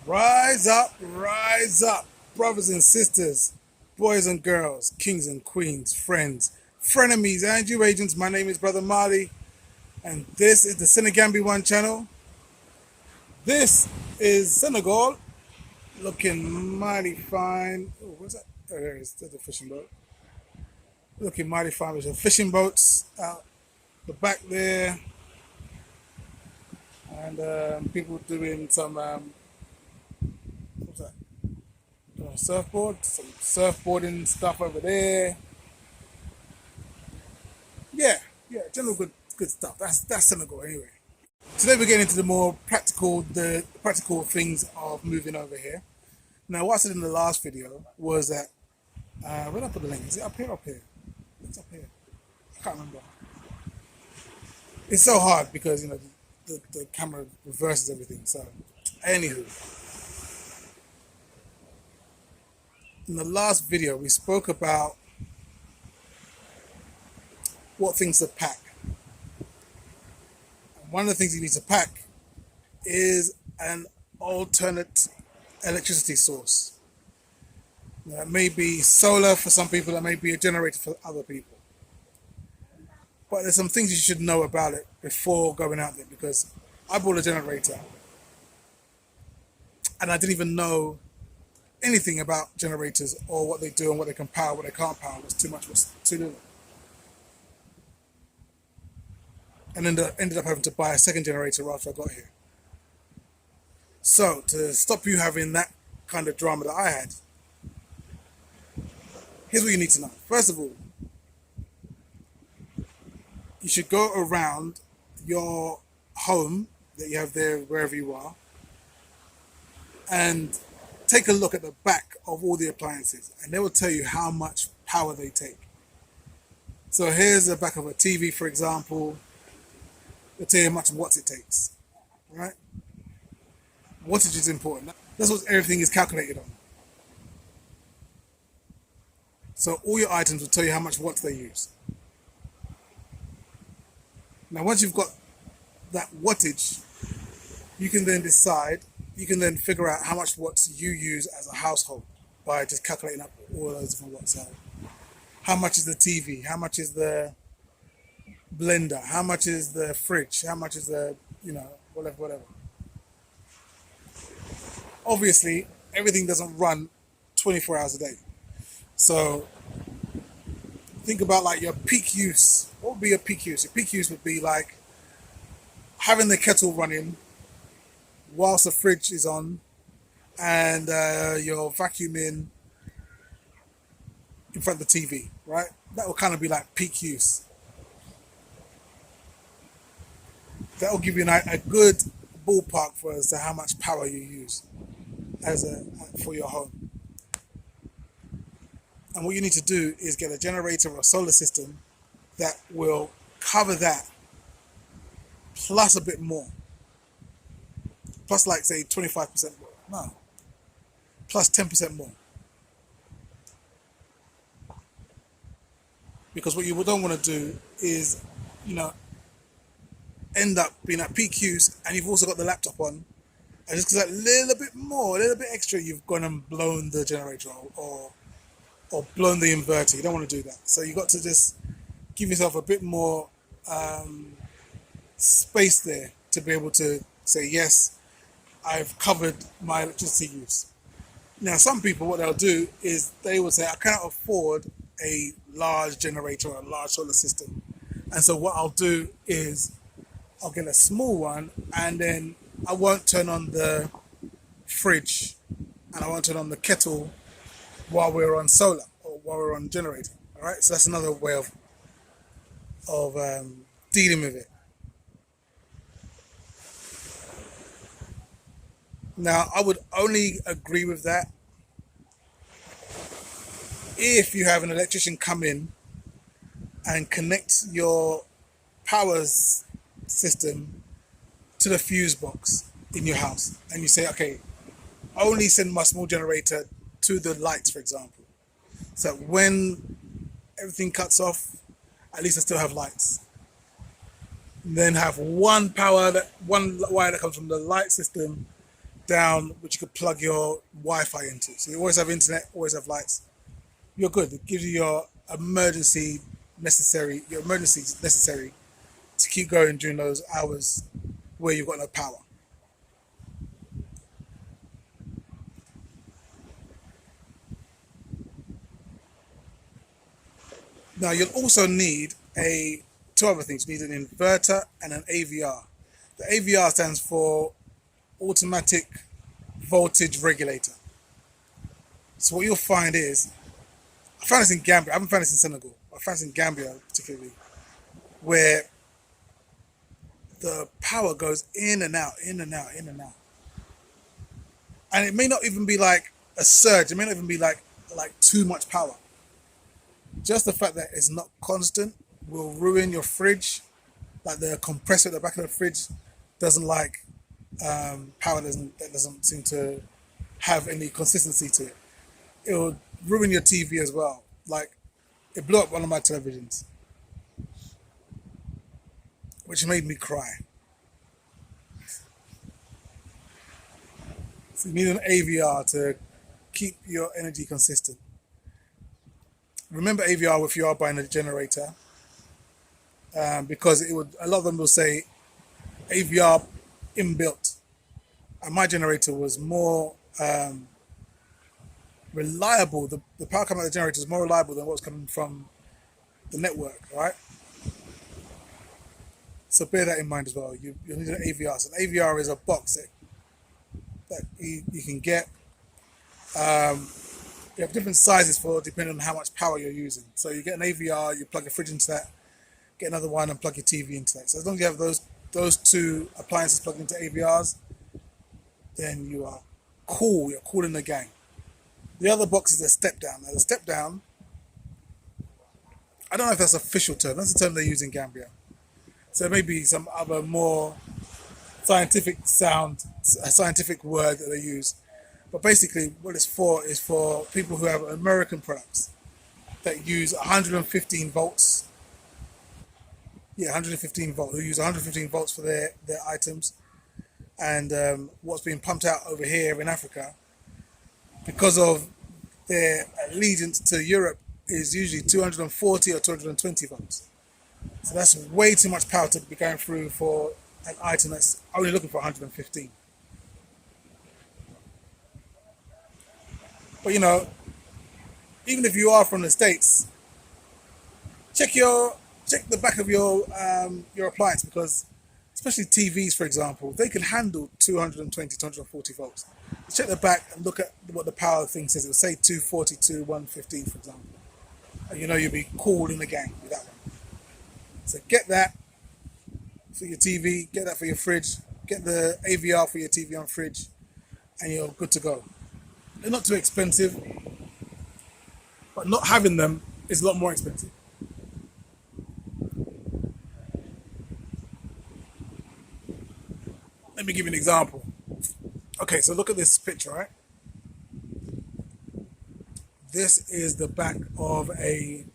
rise up, brothers and sisters, boys and girls, kings and queens, friends, frenemies, and you agents. My name is Brother Marley, and this is the Senegambi One channel. This is Senegal, looking mighty fine. Oh, what's that? Oh, there it is. There's the fishing boat. Looking mighty fine. There's some fishing boats out the back there, and people doing some what's that? Surfboard, some surfboarding stuff over there. Yeah, yeah, general good stuff. That's Senegal anyway. Today we're getting into the practical things of moving over here. Now, what I said in the last video was that where did I put the link? Is it up here or up here? It's up here. I can't remember. It's so hard because the camera reverses everything. So, anywho, in the last video we spoke about what things to pack. And one of the things you need to pack is an alternate electricity source. Now, it may be solar for some people, it may be a generator for other people. But there's some things you should know about it before going out there, because I bought a generator and I didn't even know anything about generators or what they do and what they can power, what they can't power. Was too much, was too little. And then ended up having to buy a second generator after I got here. So, to stop you having that kind of drama that I had, here's what you need to know. First of all, you should go around your home that you have there, wherever you are, and take a look at the back of all the appliances, and they will tell you how much power they take. So here's the back of a TV, for example. They'll tell you how much watts it takes, right? Wattage is important. That's what everything is calculated on. So all your items will tell you how much watts they use. Now, once you've got that wattage, you can then figure out how much watts you use as a household by just calculating up all those different watts. So how much is the TV? How much is the blender? How much is the fridge? How much is the, whatever. Obviously, everything doesn't run 24 hours a day. So think about like your peak use. What would be your peak use? Your peak use would be like having the kettle running whilst the fridge is on, and you're vacuuming in front of the TV, right? That will kind of be like peak use. That will give you a good ballpark for as to how much power you use for your home. And what you need to do is get a generator or a solar system that will cover that plus a bit more. Plus, like, say, 25% more. No. Plus 10% more. Because what you don't want to do is, end up being at peak use, and you've also got the laptop on, and just because that little bit more, a little bit extra, you've gone and blown the generator or blown the inverter. You don't want to do that. So you've got to just give yourself a bit more space there to be able to say, yes, I've covered my electricity use. Now, some people, what they'll do is they will say, I cannot afford a large generator or a large solar system. And so what I'll do is I'll get a small one, and then I won't turn on the fridge and I won't turn on the kettle while we're on solar or while we're on generator. All right, so that's another way of dealing with it. Now, I would only agree with that if you have an electrician come in and connect your power system to the fuse box in your house, and you say, okay, only send my small generator to the lights, for example. So when everything cuts off, at least I still have lights. And then have one wire that comes from the light system down which you could plug your Wi-Fi into. So you always have internet, always have lights. You're good. It gives you your emergencies necessary to keep going during those hours where you've got no power. Now you'll also need two other things. You need an inverter and an AVR. The AVR stands for automatic voltage regulator. So what you'll find is, I found this in Gambia. I haven't found this in Senegal. I found this in Gambia particularly, where the power goes in and out, in and out, in and out. And it may not even be like a surge. It may not even be like too much power. Just the fact that it's not constant will ruin your fridge. Like the compressor at the back of the fridge doesn't like power that doesn't seem to have any consistency to it. It will ruin your TV as well. Like, it blew up one of my televisions, which made me cry. So you need an AVR to keep your energy consistent. Remember AVR if you are buying a generator, because a lot of them will say AVR inbuilt, and my generator was more reliable. The power coming out of the generator is more reliable than what's coming from the network, right? So bear that in mind as well. You need an AVR. So an AVR is a box that you can get. You have different sizes for depending on how much power you're using. So you get an AVR, you plug your fridge into that, get another one and plug your TV into that. So as long as you have those two appliances plugged into AVRs, then you are cool. You're cool in the gang. The other box is a step down. Now the step down, I don't know if that's an official term. That's the term they use in Gambia. So there may be some other more scientific word that they use. But basically what it's for is for people who have American products that use 115 volts. Yeah, 115 volts, who use 115 volts for their items. And what's being pumped out over here in Africa, because of their allegiance to Europe, is usually 240 or 220 volts. So that's way too much power to be going through for an item that's only looking for 115. But even if you are from the States, check the back of your appliance, because especially TVs, for example, they can handle 220, 240 volts. Check the back and look at what the power thing says. It will say 242, 115, for example. And you'll be cool in the gang with that one. So get that for your TV, get that for your fridge, get the AVR for your TV and fridge, and you're good to go. They're not too expensive, but not having them is a lot more expensive. Let me give you an example. Okay, so look at this picture, right? This is the back of an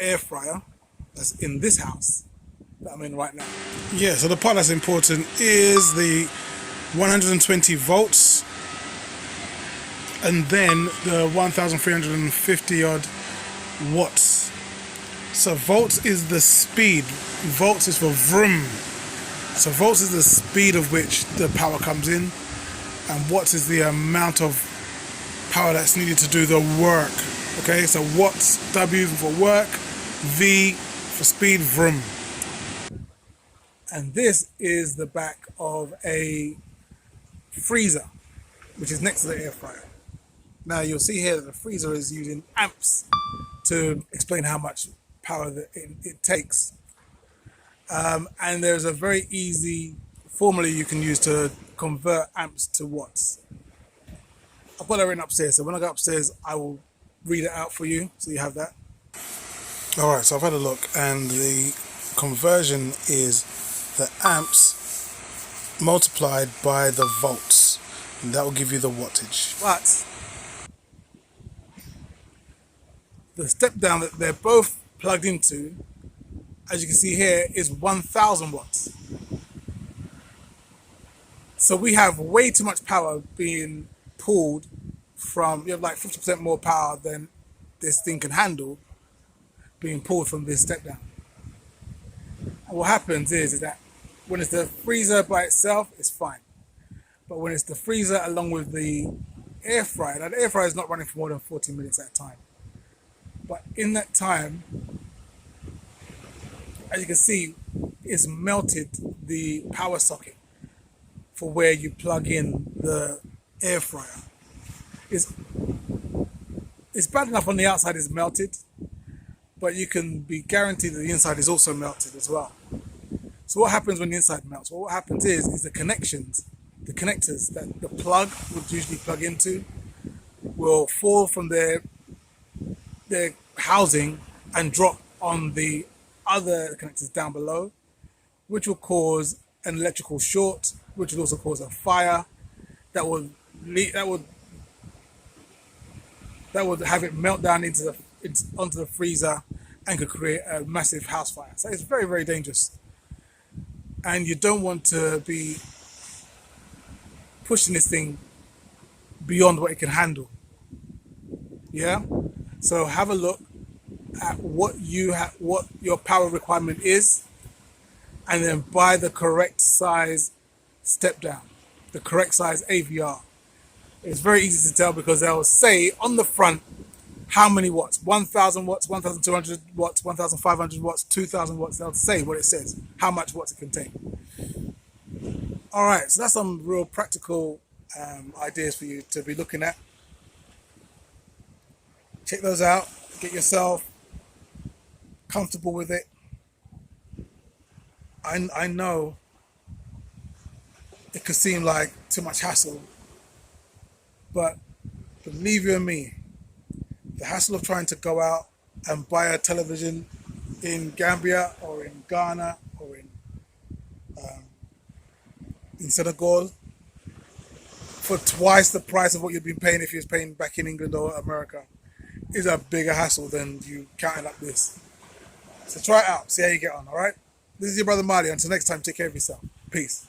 air fryer that's in this house that I'm in right now. Yeah, so the part that's important is the 120 volts and then the 1350 odd watts. So volts is the speed. Volts is for vroom. So volts is the speed of which the power comes in, and watts is the amount of power that's needed to do the work. Okay, so watts, W for work, V for speed, vroom. And this is the back of a freezer, which is next to the air fryer. Now you'll see here that the freezer is using amps to explain how much power that it takes. And there's a very easy formula you can use to convert amps to watts. I've got that written upstairs, so when I go upstairs I will read it out for you so you have that. Alright, so I've had a look, and the conversion is the amps multiplied by the volts, and that will give you the wattage. But the step down that they're both plugged into, as you can see here, is 1000 watts. So we have way too much power being pulled from, you have like 50% more power than this thing can handle being pulled from this step down. And what happens is that when it's the freezer by itself, it's fine. But when it's the freezer along with the air fryer, now the air fryer is not running for more than 40 minutes at a time. But in that time, as you can see, it's melted the power socket for where you plug in the air fryer. It's, it's bad enough on the outside is melted, but you can be guaranteed that the inside is also melted as well. So what happens when the inside melts? Well, what happens is the connections, the connectors that the plug would usually plug into will fall from their housing and drop on the other connectors down below, which will cause an electrical short, which will also cause a fire that would have it melt down onto the freezer and could create a massive house fire. So it's very, very dangerous. And you don't want to be pushing this thing beyond what it can handle. Yeah? So have a look at what your power requirement is, and then buy the correct size step down, the correct size AVR. It's very easy to tell because they'll say on the front how many watts, 1,000 watts, 1,200 watts, 1,500 watts, 2,000 watts. They'll say what it says, how much watts it can take. All right, so that's some real practical ideas for you to be looking at. Check those out. Get yourself comfortable with it. I know it could seem like too much hassle, but believe you me, the hassle of trying to go out and buy a television in Gambia or in Ghana or in Senegal for twice the price of what you'd been paying if you was paying back in England or America is a bigger hassle than you counting up this. So try it out, see how you get on, all right? This is your brother Marley. Until next time, take care of yourself. Peace.